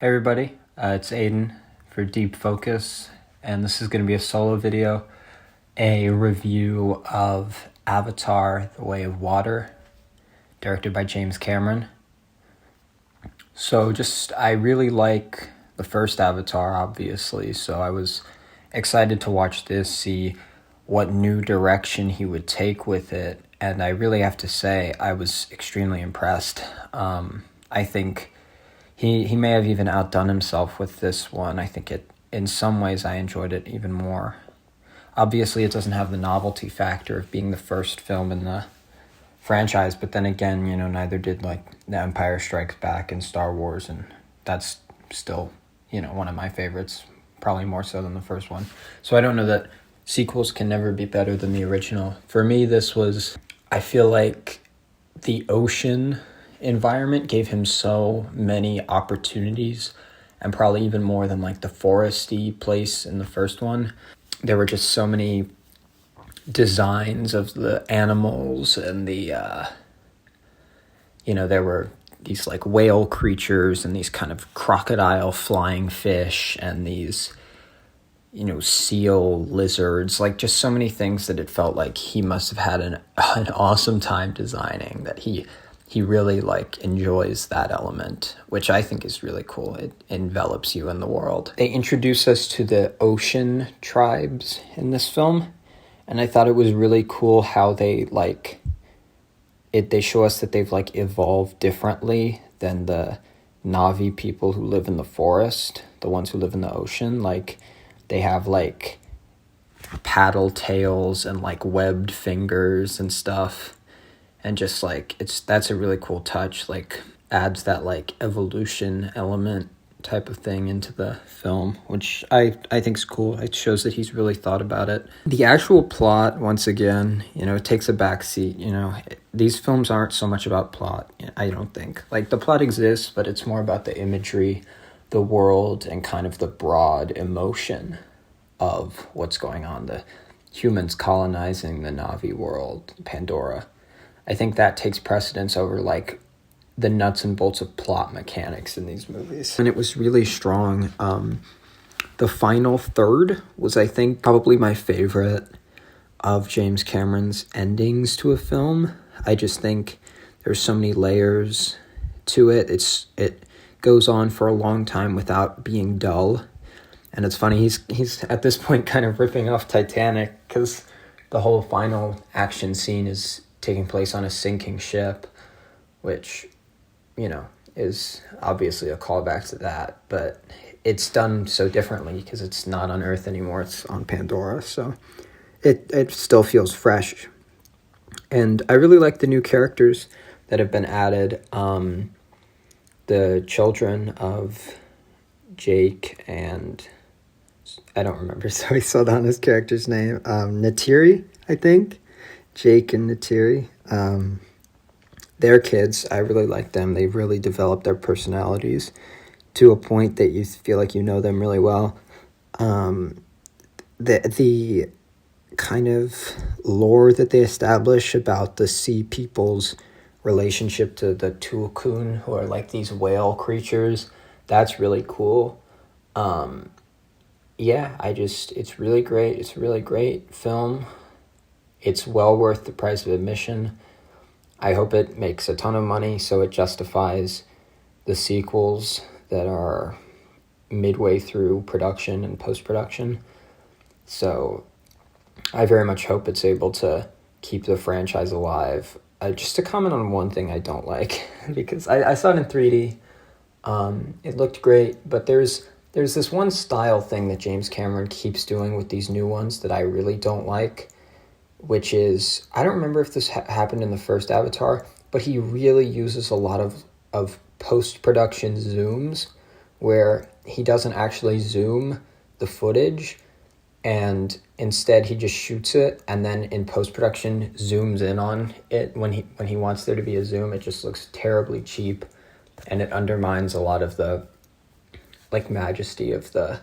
everybody, it's Aidan for Deep Focus, and this is going to be a solo video, a review of Avatar: The Way of Water, directed by James Cameron. So I really like the first Avatar, obviously, so I was excited to watch this, see what new direction he would take with it, and I really have to say I was extremely impressed. I think he may have even outdone himself with this one. I think in some ways I enjoyed it even more. Obviously, it doesn't have the novelty factor of being the first film in the franchise, but then again, neither did The Empire Strikes Back and Star Wars, and that's still, one of my favorites, probably more so than the first one. So I don't know that sequels can never be better than the original. For me, I feel like the ocean environment gave him so many opportunities, and probably even more than the foresty place in the first one. There were just so many designs of the animals, and there were these whale creatures and these kind of crocodile flying fish and these seal lizards, just so many things that it felt like he must have had an awesome time designing, that he really enjoys that element, which I think is really cool. It envelops you in the world. They introduce us to the ocean tribes in this film, and I thought it was really cool how they show us that they've evolved differently than the Na'vi people who live in the forest, the ones who live in the ocean. They have paddle tails and webbed fingers and stuff. And just that's a really cool touch, adds that evolution element type of thing into the film, which I think is cool. It shows that he's really thought about it. The actual plot, once again, it takes a backseat. These films aren't so much about plot, I don't think. The plot exists, but it's more about the imagery, the world, and kind of the broad emotion of what's going on. The humans colonizing the Na'vi world, Pandora. I think that takes precedence over the nuts and bolts of plot mechanics in these movies. And it was really strong. The final third was, I think, probably my favorite of James Cameron's endings to a film. I just think there's so many layers to it. It goes on for a long time without being dull. And it's funny, he's at this point kind of ripping off Titanic, because the whole final action scene is taking place on a sinking ship, which, is obviously a callback to that, but it's done so differently because it's not on Earth anymore, it's on Pandora, so it still feels fresh. And I really like the new characters that have been added. The children of Jake and I don't remember, so I saw down his character's name, Neytiri, I think. Jake and Neytiri. They're kids. I really like them. They've really developed their personalities to a point that you feel like you know them really well. The kind of lore that they establish about the sea people's relationship to the Tulkun, who are these whale creatures, that's really cool. It's really great. It's a really great film. It's well worth the price of admission. I hope it makes a ton of money so it justifies the sequels that are midway through production and post-production. So I very much hope it's able to keep the franchise alive. Just to comment on one thing I don't like, because I saw it in 3D. It looked great, but there's this one style thing that James Cameron keeps doing with these new ones that I really don't like, which is, I don't remember if this happened in the first Avatar, but he really uses a lot of post-production zooms where he doesn't actually zoom the footage, and instead he just shoots it, and then in post-production zooms in on it when he wants there to be a zoom. It just looks terribly cheap, and it undermines a lot of the majesty of the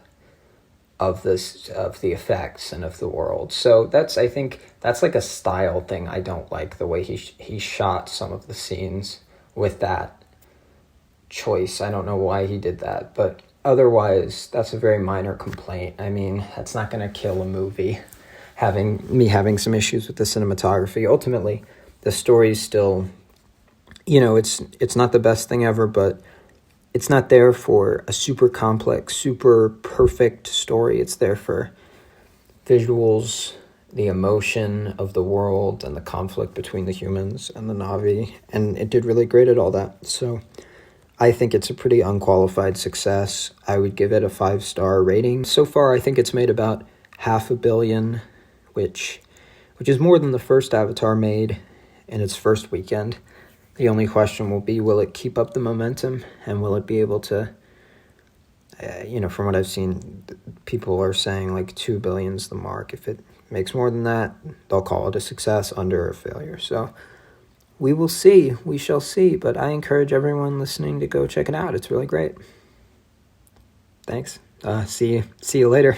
effects and of the world. So I think that's a style thing. I don't like the way he shot some of the scenes with that. choice. I don't know why he did that, but otherwise, that's a very minor complaint. I mean, that's not going to kill a movie. Having some issues with the cinematography. Ultimately, the story's still, it's not the best thing ever, but it's not there for a super complex, super perfect story. It's there for visuals, the emotion of the world, and the conflict between the humans and the Na'vi, and it did really great at all that. So I think it's a pretty unqualified success. I would give it a 5-star rating. So far, I think it's made about $500 million, which is more than the first Avatar made in its first weekend. The only question will be, will it keep up the momentum, and will it be able to, from what I've seen, people are saying like 2 billion's the mark. If it makes more than that, they'll call it a success, under, a failure. So we will see. We shall see. But I encourage everyone listening to go check it out. It's really great. Thanks. See you later.